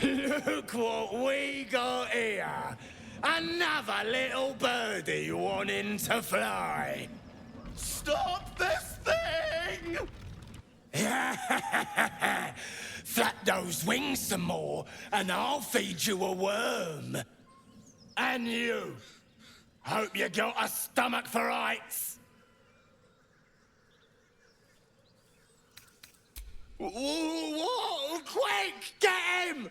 Look what we got here. Another little birdie wanting to fly. Stop this thing! Flap those wings some more, and I'll feed you a worm. And you. Hope you got a stomach for heights. Whoa, quick, get him!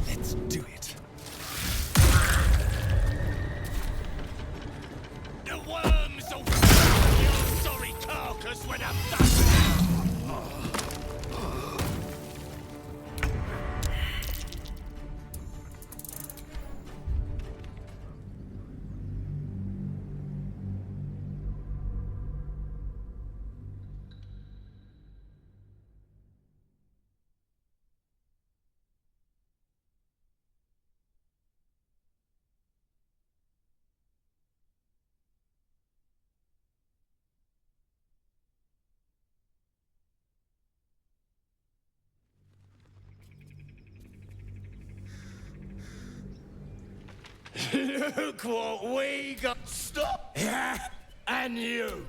Let's do it. The worms will find your sorry carcass when I'm done. Look what we got. Stop! Yeah, and you.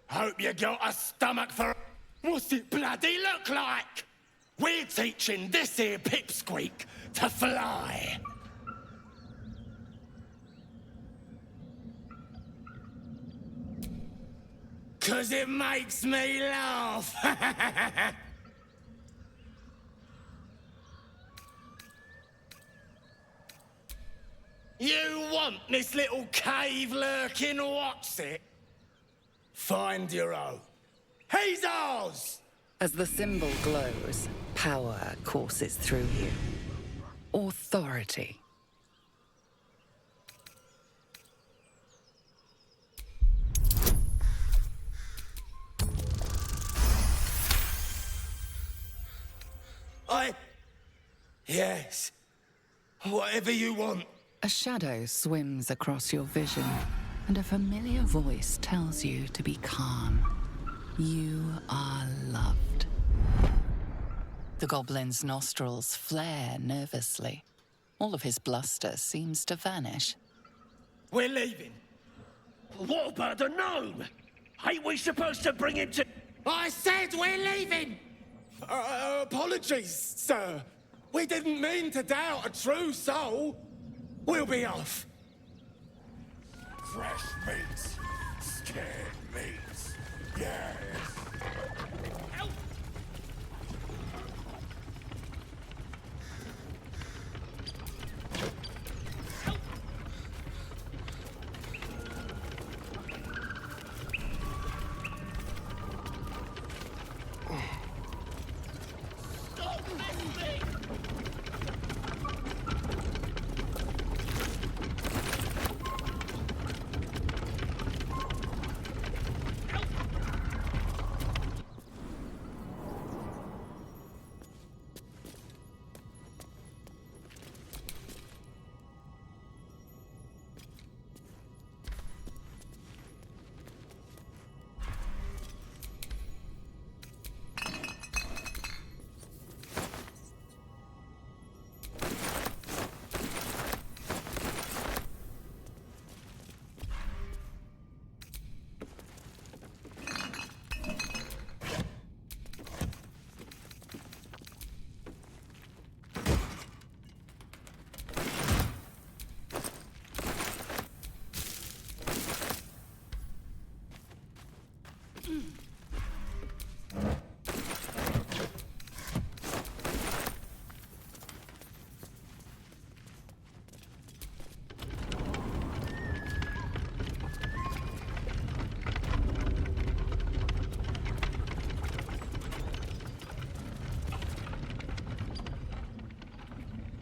Hope you got a stomach for... What's it bloody look like? We're teaching this here pipsqueak to fly. Cause it makes me laugh. You want this little cave lurking what's it? Find your own. He's ours! As the symbol glows, power courses through you. Authority. Yes. Whatever you want. A shadow swims across your vision, and a familiar voice tells you to be calm. You are loved. The goblin's nostrils flare nervously. All of his bluster seems to vanish. We're leaving. What about the gnome? Ain't we supposed to bring him to... I said we're leaving! Apologies, sir. We didn't mean to doubt a true soul. We'll be off. Fresh meats. Scared meats. Yes.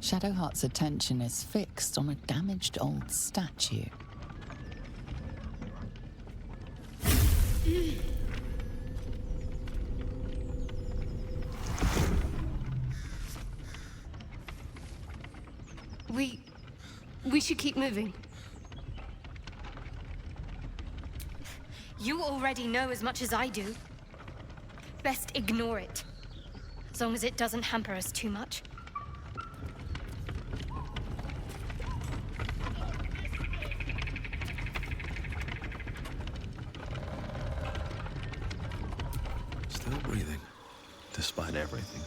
Shadowheart's attention is fixed on a damaged old statue. We should keep moving. You already know as much as I do. Best ignore it. As long as it doesn't hamper us too much. Still breathing, despite everything.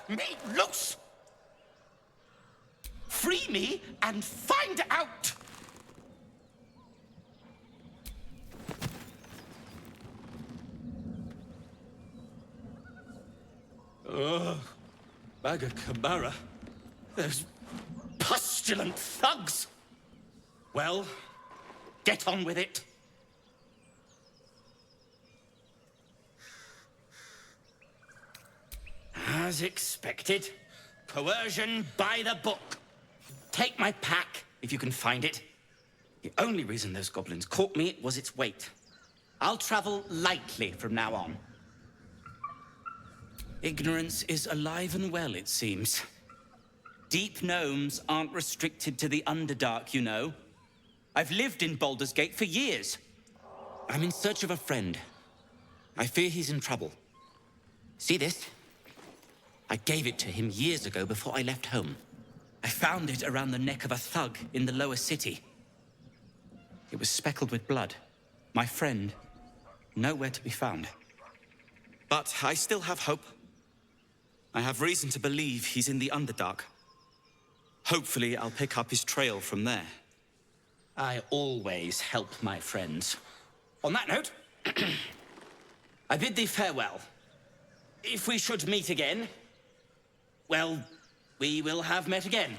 me loose! Free me and find out! Ugh. Baga Kabara. Those pustulant thugs! Well, get on with it. As expected, coercion by the book. Take my pack, if you can find it. The only reason those goblins caught me was its weight. I'll travel lightly from now on. Ignorance is alive and well, it seems. Deep gnomes aren't restricted to the Underdark, you know. I've lived in Baldur's Gate for years. I'm in search of a friend. I fear he's in trouble. See this? I gave it to him years ago before I left home. I found it around the neck of a thug in the lower city. It was speckled with blood. My friend, nowhere to be found. But I still have hope. I have reason to believe he's in the Underdark. Hopefully, I'll pick up his trail from there. I always help my friends. On that note, I bid thee farewell. If we should meet again, well, we will have met again.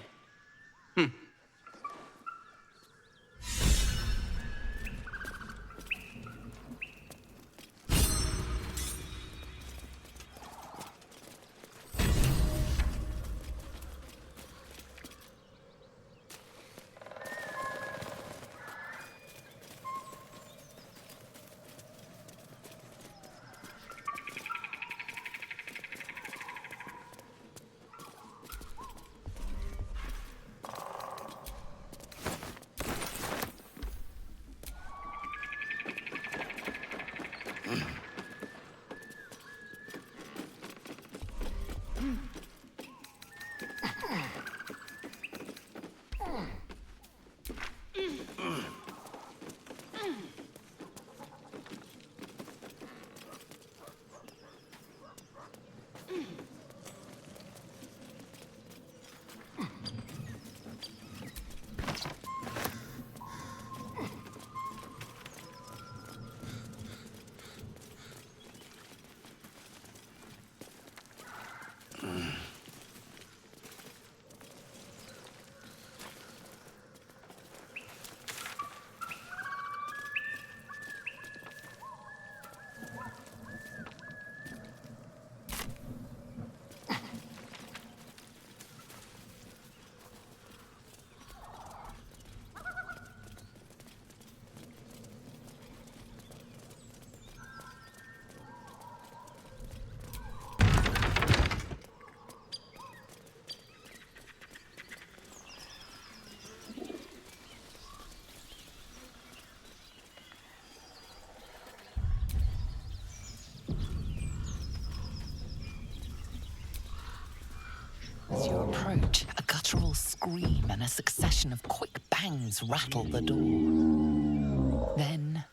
As you approach, a guttural scream and a succession of quick bangs rattle the door. Then,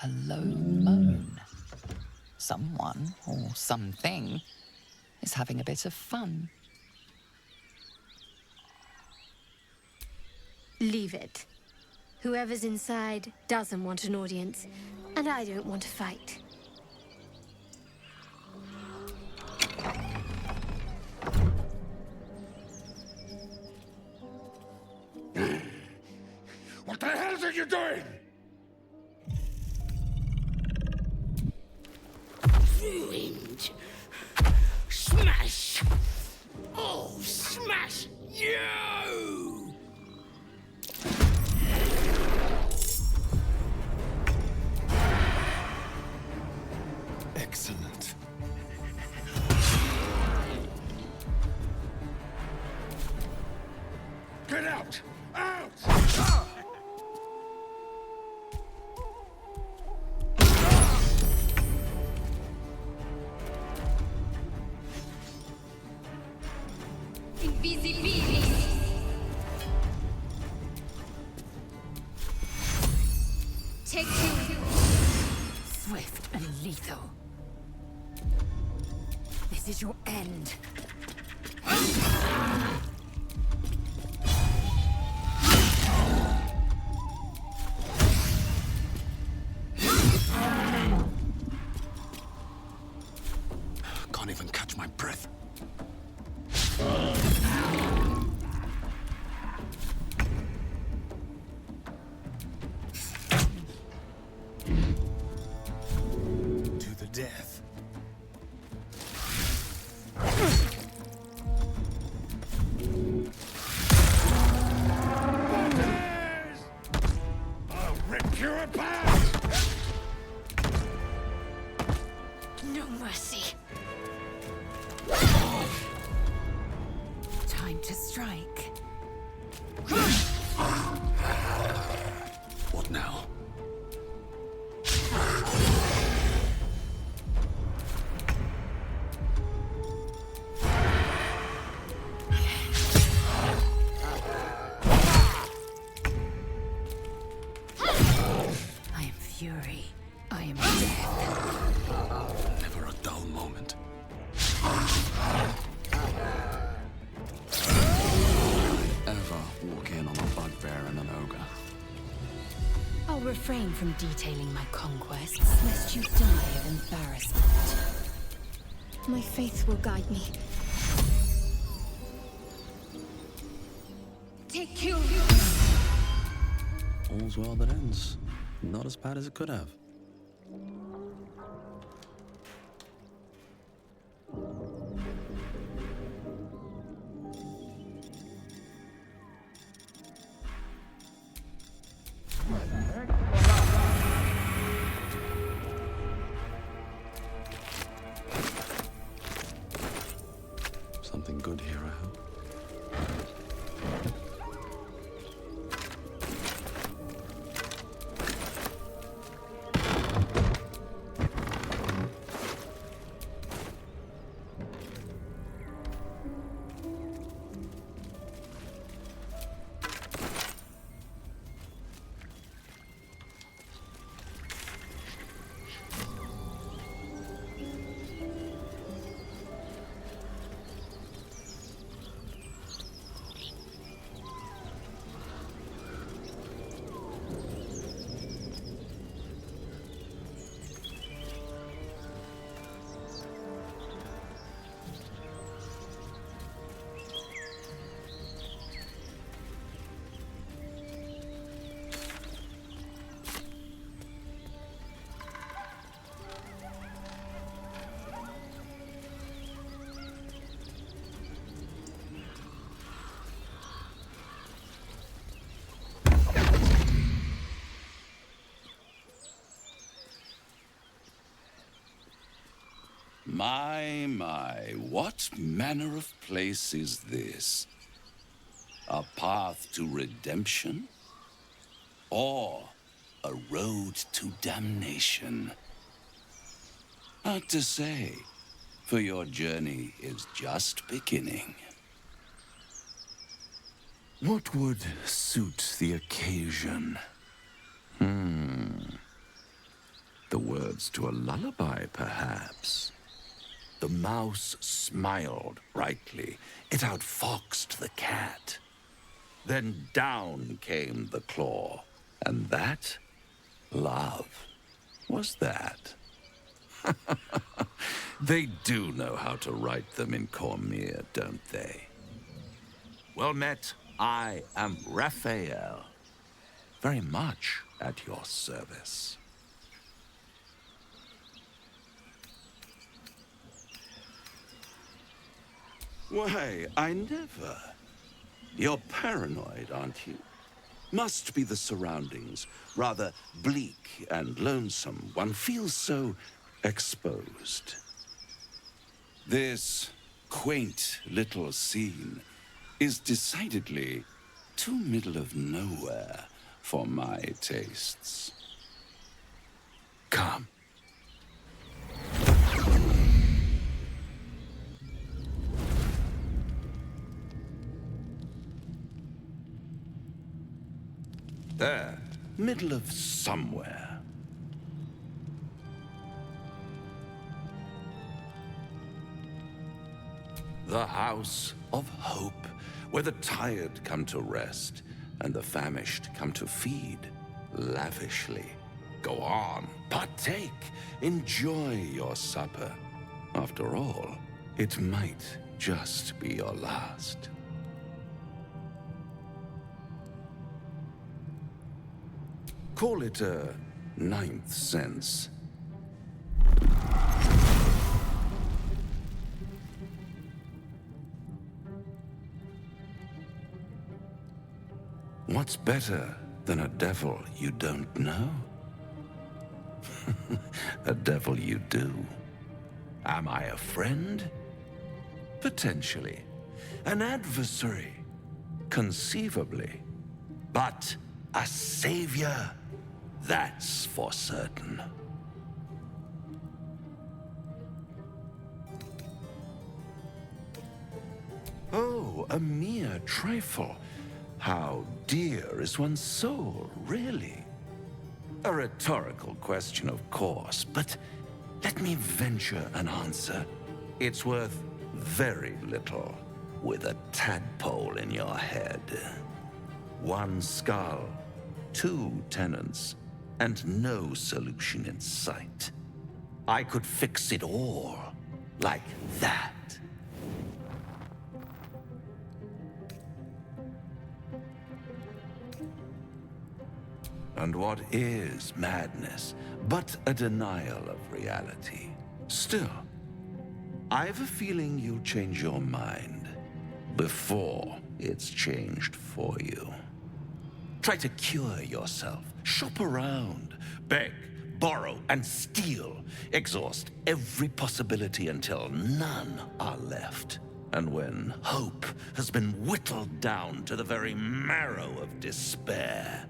a low moan. Someone, or something, is having a bit of fun. Leave it. Whoever's inside doesn't want an audience, and I don't want to fight. What the hell are you doing? Ruined. Smash! Oh, smash you! Excellent. Get out! Out! Take two. Swift and lethal. This is your end. Can't even catch my breath. To the death. I'll rip you apart! No mercy. Time to strike. What now? I am fury. I am death. Never a dull moment. Ever walk in on a bugbear and an ogre? I'll refrain from detailing my conquests, lest you die of embarrassment. My faith will guide me. Take you. All's well that ends. Not as bad as it could have. Something good here, I hope. My, what manner of place is this? A path to redemption? Or a road to damnation? Hard to say, for your journey is just beginning. What would suit the occasion? The words to a lullaby, perhaps. The mouse smiled brightly. It outfoxed the cat. Then down came the claw. And that, love, was that. They do know how to write them in Cormier, don't they? Well met, I am Raphael. Very much at your service. Why, I never. You're paranoid, aren't you? Must be the surroundings. Rather bleak and lonesome. One feels so exposed. This quaint little scene is decidedly too middle of nowhere for my tastes. Come. There, middle of somewhere. The house of hope, where the tired come to rest and the famished come to feed lavishly. Go on, partake, enjoy your supper. After all, it might just be your last. Call it a ninth sense. What's better than a devil you don't know? A devil you do. Am I a friend? Potentially. An adversary? Conceivably. But a savior? That's for certain. Oh, a mere trifle. How dear is one's soul, really? A rhetorical question, of course, but let me venture an answer. It's worth very little with a tadpole in your head. One skull, two tenants, and no solution in sight. I could fix it all like that. And what is madness but a denial of reality? Still, I've a feeling you'll change your mind before it's changed for you. Try to cure yourself, shop around, beg, borrow, and steal. Exhaust every possibility until none are left. And when hope has been whittled down to the very marrow of despair,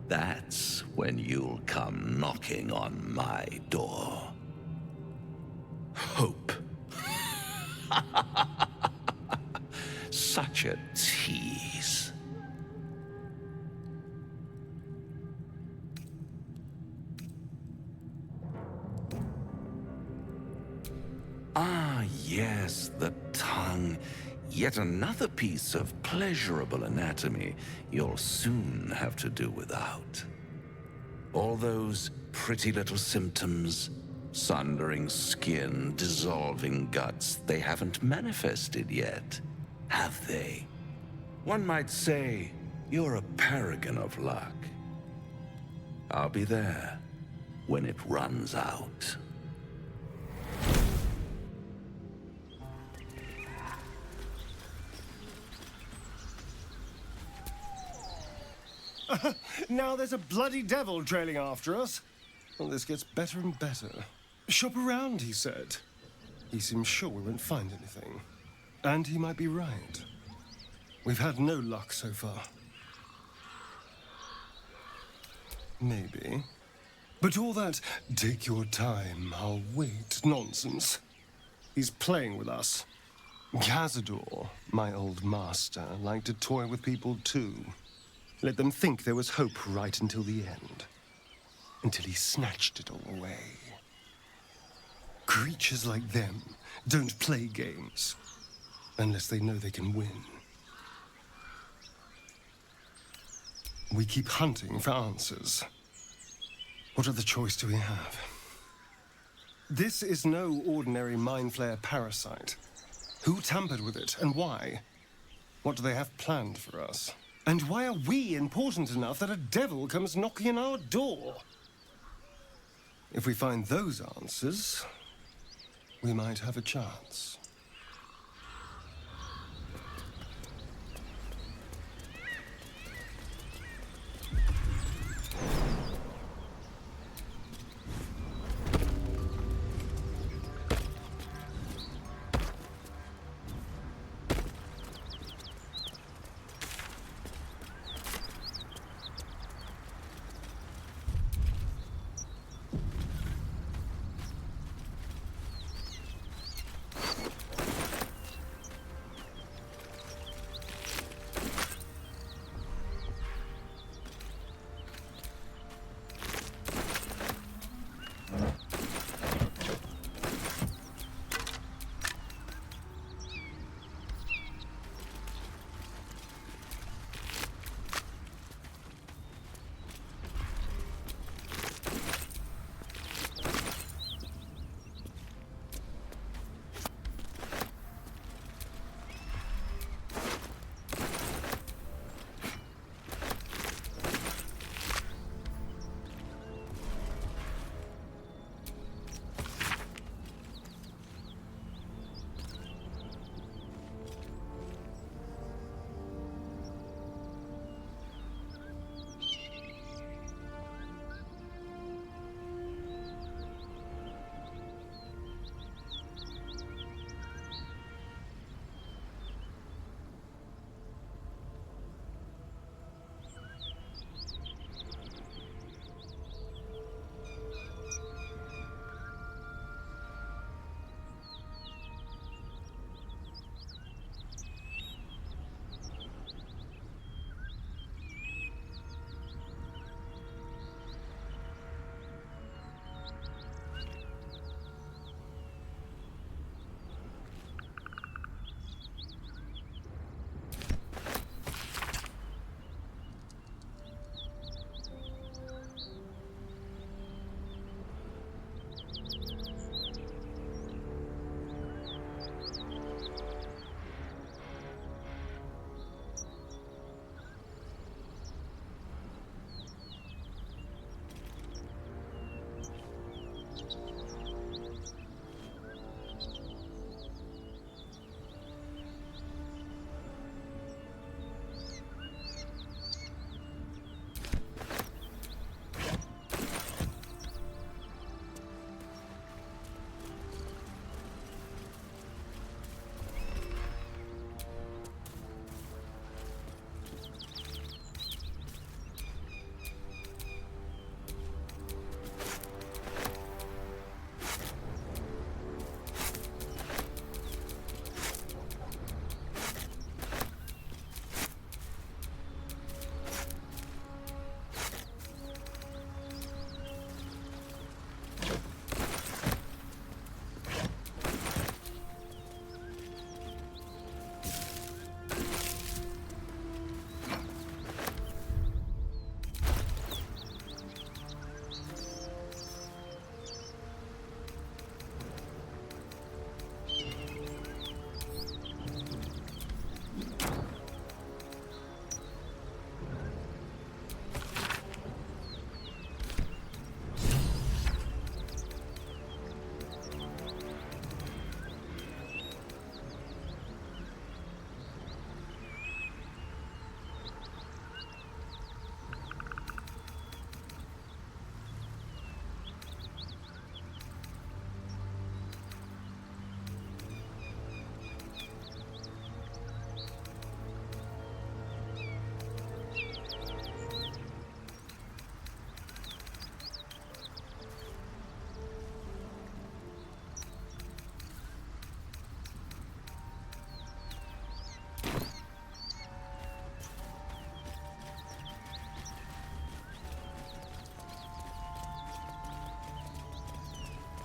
that's when you'll come knocking on my door. Hope. Such a tease. Ah, yes, the tongue. Yet another piece of pleasurable anatomy you'll soon have to do without. All those pretty little symptoms, sundering skin, dissolving guts, they haven't manifested yet, have they? One might say you're a paragon of luck. I'll be there when it runs out. Now there's a bloody devil trailing after us. Well, this gets better and better. Shop around, he said. He seems sure we won't find anything. And he might be right. We've had no luck so far. Maybe. But all that, take your time, I'll wait nonsense. He's playing with us. Cazador, my old master, liked to toy with people too. Let them think there was hope right until the end. Until he snatched it all away. Creatures like them don't play games. Unless they know they can win. We keep hunting for answers. What other choice do we have? This is no ordinary mind flayer parasite. Who tampered with it, and why? What do they have planned for us? And why are we important enough that a devil comes knocking on our door? If we find those answers, we might have a chance.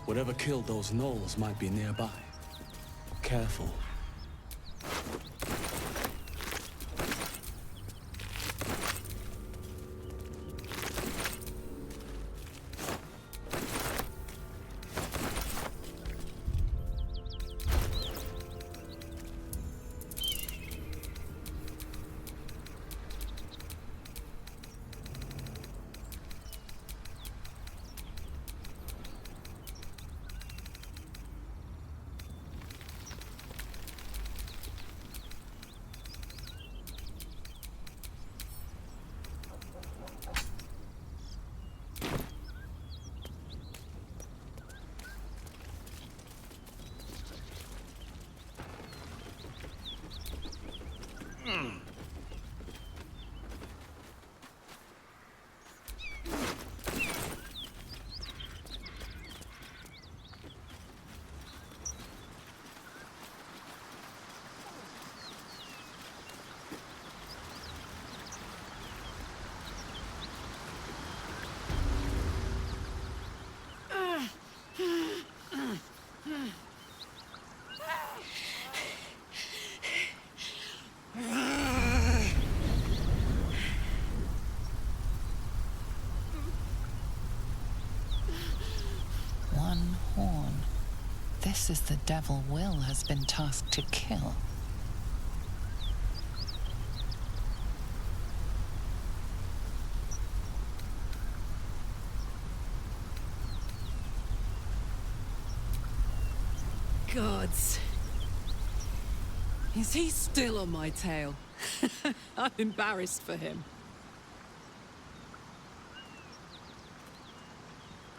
Whatever killed those gnolls might be nearby. Careful. One horn. This is the devil Will has been tasked to kill. Gods. Is he still on my tail? I'm embarrassed for him.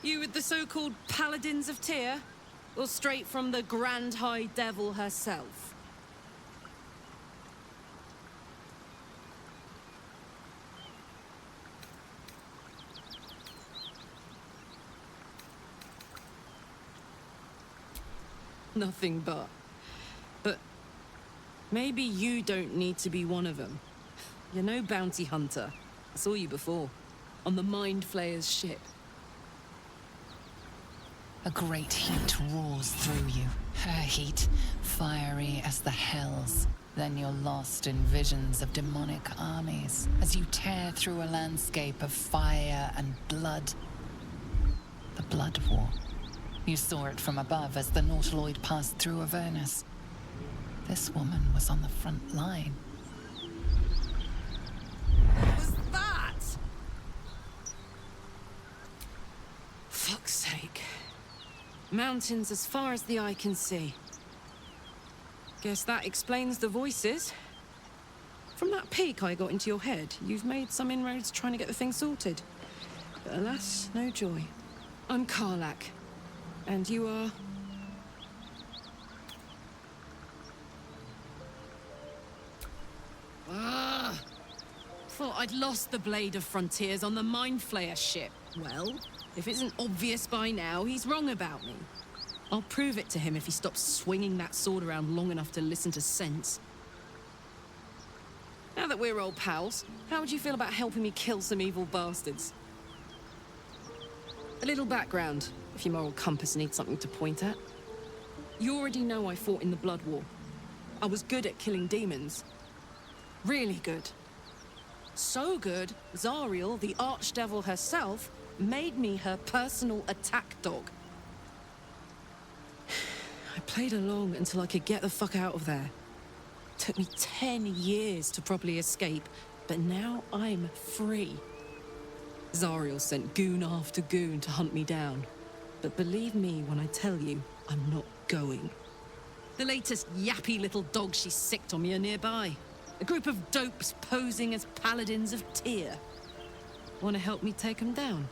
You with the so-called Paladins of Tyr? Or straight from the Grand High Devil herself? Nothing but. But maybe you don't need to be one of them. You're no bounty hunter. I saw you before, on the Mind Flayer's ship. A great heat roars through you. Her heat, fiery as the hells. Then you're lost in visions of demonic armies as you tear through a landscape of fire and blood. The Blood War. You saw it from above as the Nautiloid passed through Avernus. This woman was on the front line. What was that? Fuck's sake. Mountains as far as the eye can see. Guess that explains the voices. From that peek I got into your head, you've made some inroads trying to get the thing sorted. But alas, no joy. I'm Karlach. And you are... Thought I'd lost the Blade of Frontiers on the Mind Flayer ship. Well, if it isn't obvious by now, he's wrong about me. I'll prove it to him if he stops swinging that sword around long enough to listen to sense. Now that we're old pals, how would you feel about helping me kill some evil bastards? A little background, if your moral compass needs something to point at. You already know I fought in the Blood War. I was good at killing demons. Really good. So good, Zariel, the Archdevil herself, made me her personal attack dog. I played along until I could get the fuck out of there. Took me 10 years to properly escape, but now I'm free. Zariel sent goon after goon to hunt me down. But believe me when I tell you, I'm not going. The latest yappy little dogs she sicked on me are nearby. A group of dopes posing as paladins of Tyr. Want to help me take them down?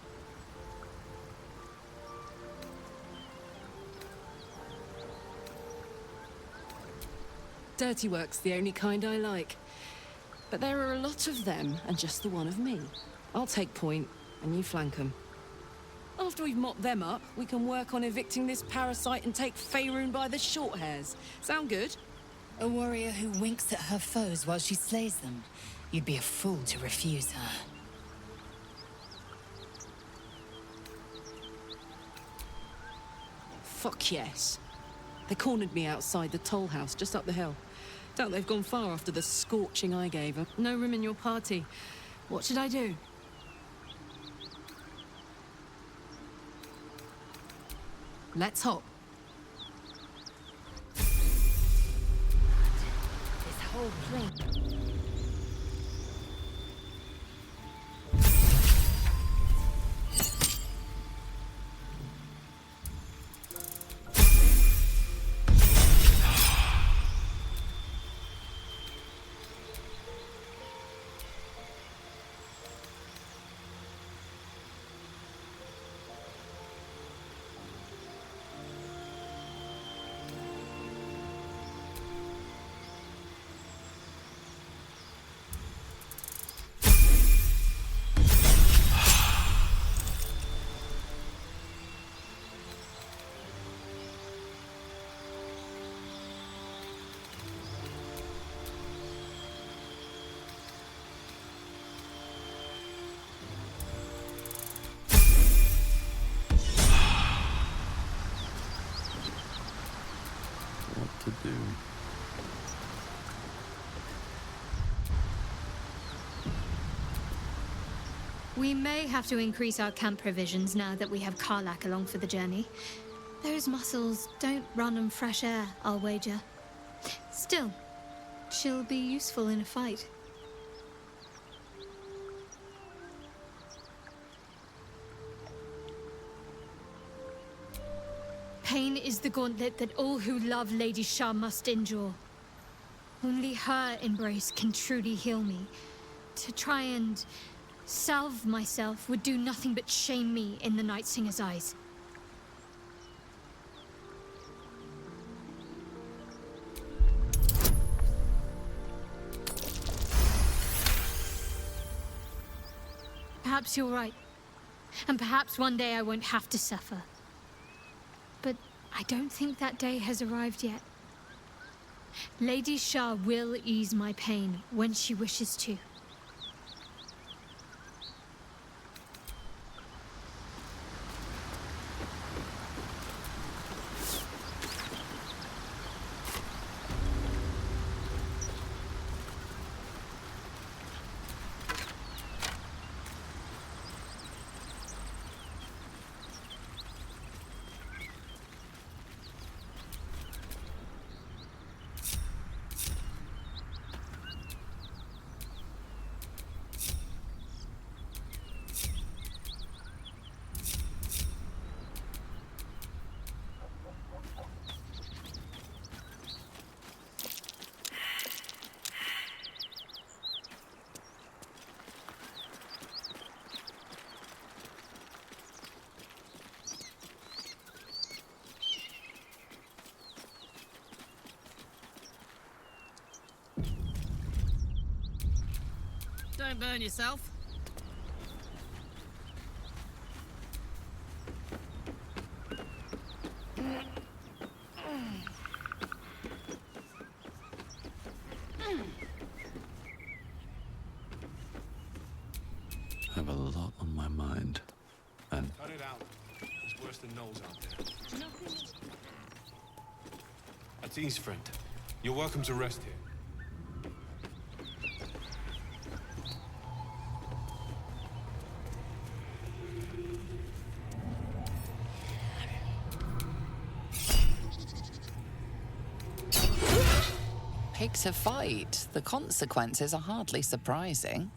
Dirty work's the only kind I like. But there are a lot of them, and just the one of me. I'll take point, and you flank them. After we've mopped them up, we can work on evicting this parasite and take Faerun by the short hairs. Sound good? A warrior who winks at her foes while she slays them. You'd be a fool to refuse her. fuck yes. They cornered me outside the toll house just up the hill. Doubt they've gone far after the scorching I gave her. No room in your party. What should I do? Let's hop. This whole plane. To do. We may have to increase our camp provisions now that we have Karlak along for the journey. Those muscles don't run on fresh air, I'll wager. Still, she'll be useful in a fight. Pain is the gauntlet that all who love Lady Shah must endure. Only her embrace can truly heal me. To try and salve myself would do nothing but shame me in the Night Singer's eyes. Perhaps you're right. And perhaps one day I won't have to suffer. But I don't think that day has arrived yet. Lady Shah will ease my pain when she wishes to. Don't burn yourself. I have a lot on my mind. And cut it out. It's worse than Knowles out there. Ateen's friend. You're welcome to rest here. Picks a fight. The consequences are hardly surprising.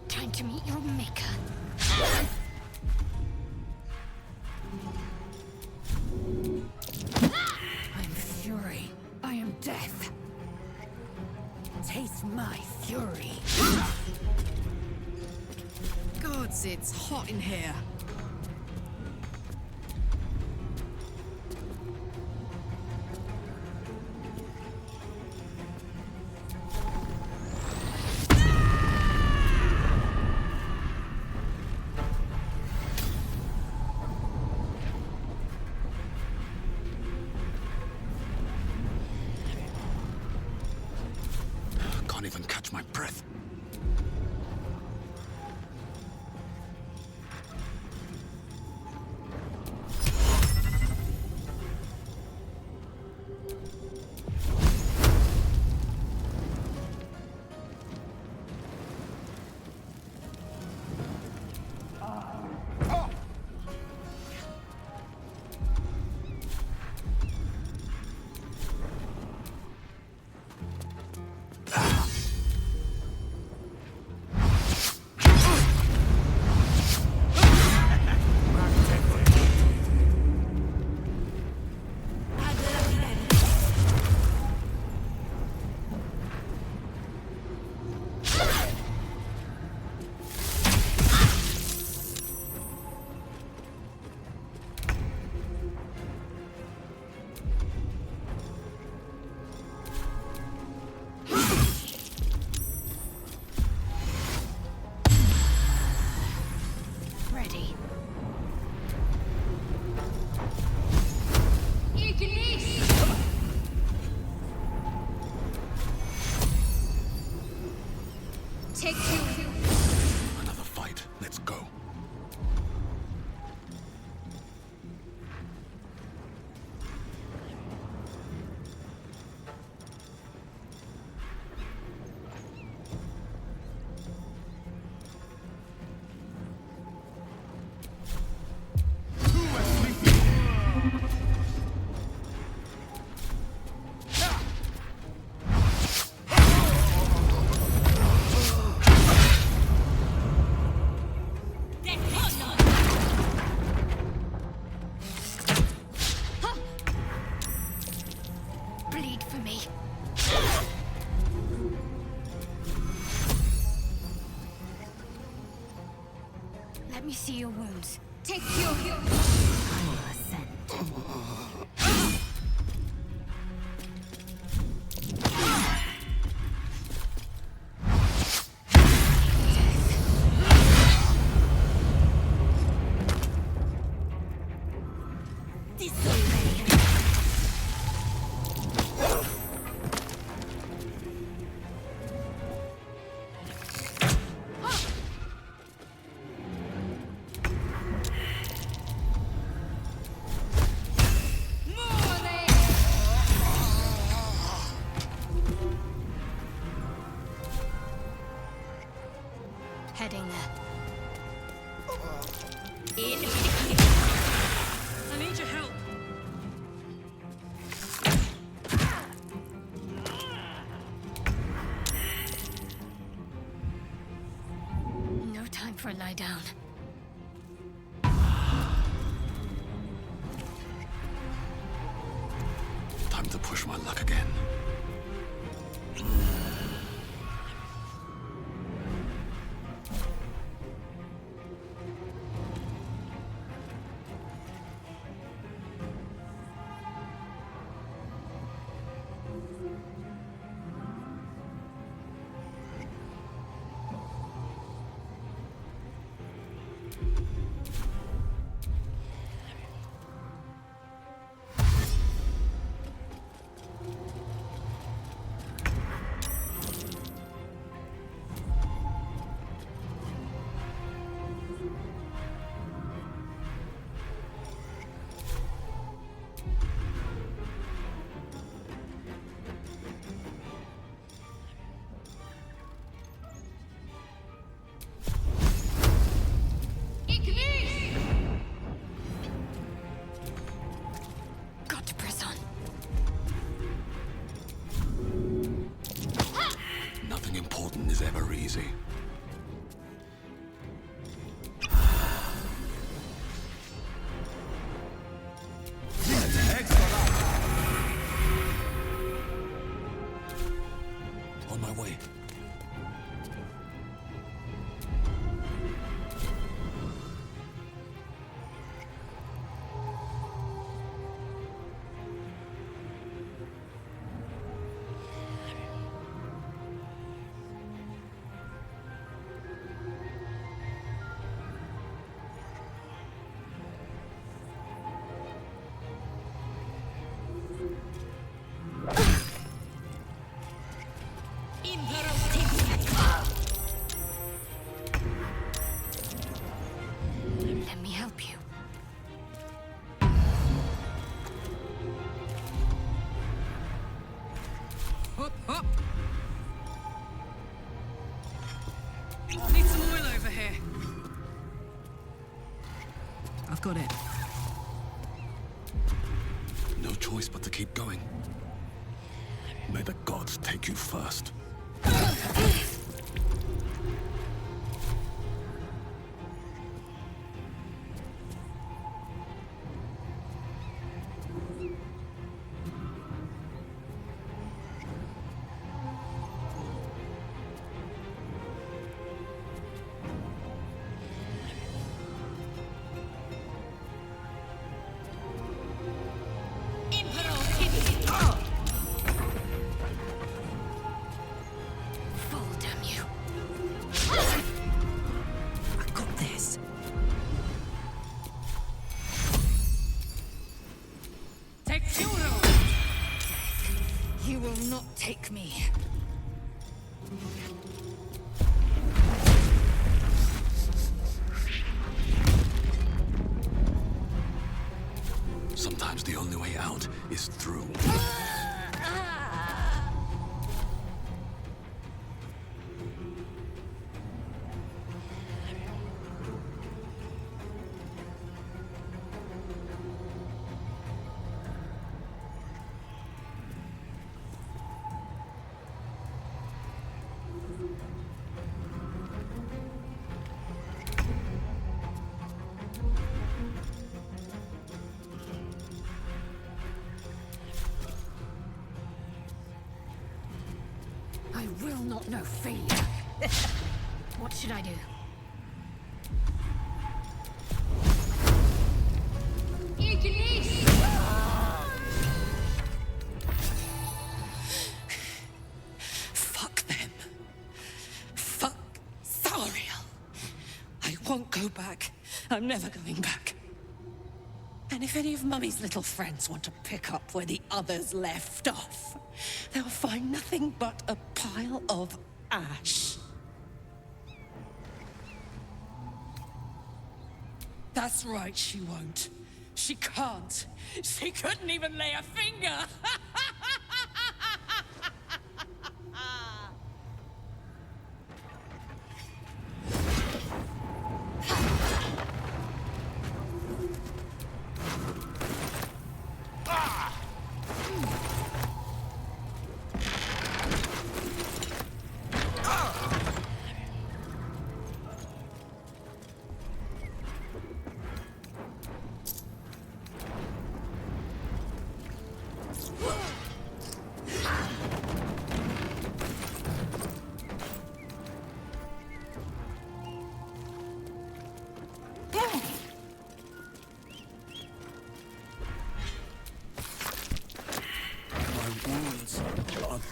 Time to meet your maker. Death. Taste my fury. Gods, it's hot in here. breath. Another fight. Let's go. Let me see your wounds. Take your I will ascend. Heading there. I need your help. No time for a lie down. Time to push my luck again. Got to press on. Nothing important is ever easy. On my way. Got it. No choice but to keep going. May the gods take you first. You will not take me. Sometimes the only way out is through. I will not know failure. What should I do? Fuck them. Fuck Zariel. I won't go back. I'm never going back. And if any of Mummy's little friends want to pick up where the others left off, they'll find nothing but a pile of ash. That's right, she won't. She can't. She couldn't even lay a finger.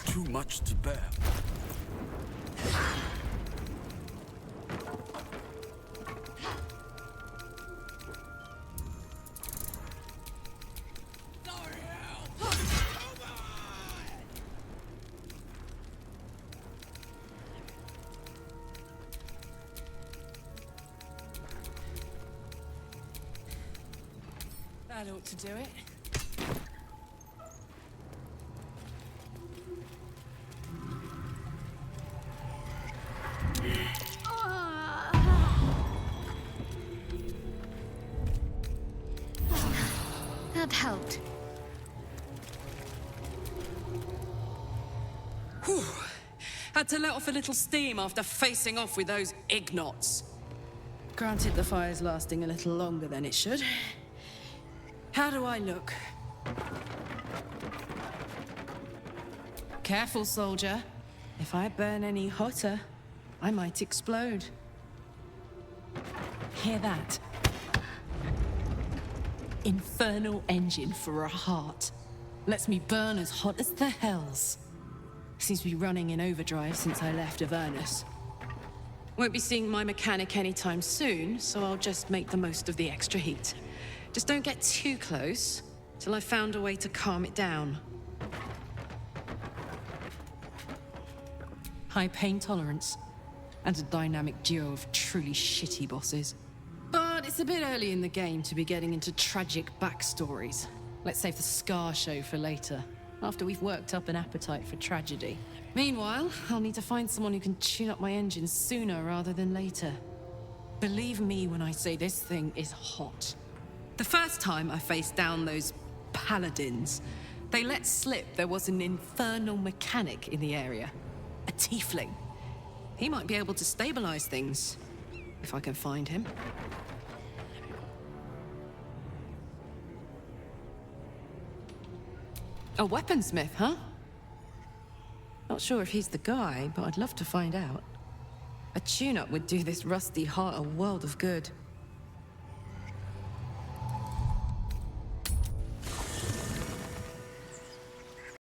Too much to bear. That ought to do it. That helped. Whew. Had to let off a little steam after facing off with those ignots. Granted, the fire's lasting a little longer than it should. How do I look? Careful, soldier. If I burn any hotter, I might explode. Hear that? Infernal engine for a heart. Lets me burn as hot as the hells. Seems to be running in overdrive since I left Avernus. Won't be seeing my mechanic anytime soon, so I'll just make the most of the extra heat. Just don't get too close, till I've found a way to calm it down. High pain tolerance, and a dynamic duo of truly shitty bosses. But it's a bit early in the game to be getting into tragic backstories. Let's save the Scar show for later, after we've worked up an appetite for tragedy. Meanwhile, I'll need to find someone who can tune up my engine sooner rather than later. Believe me when I say this thing is hot. The first time I faced down those paladins, they let slip there was an infernal mechanic in the area. A tiefling. He might be able to stabilize things, if I can find him. A weaponsmith, huh? Not sure if he's the guy, but I'd love to find out. A tune-up would do this rusty heart a world of good.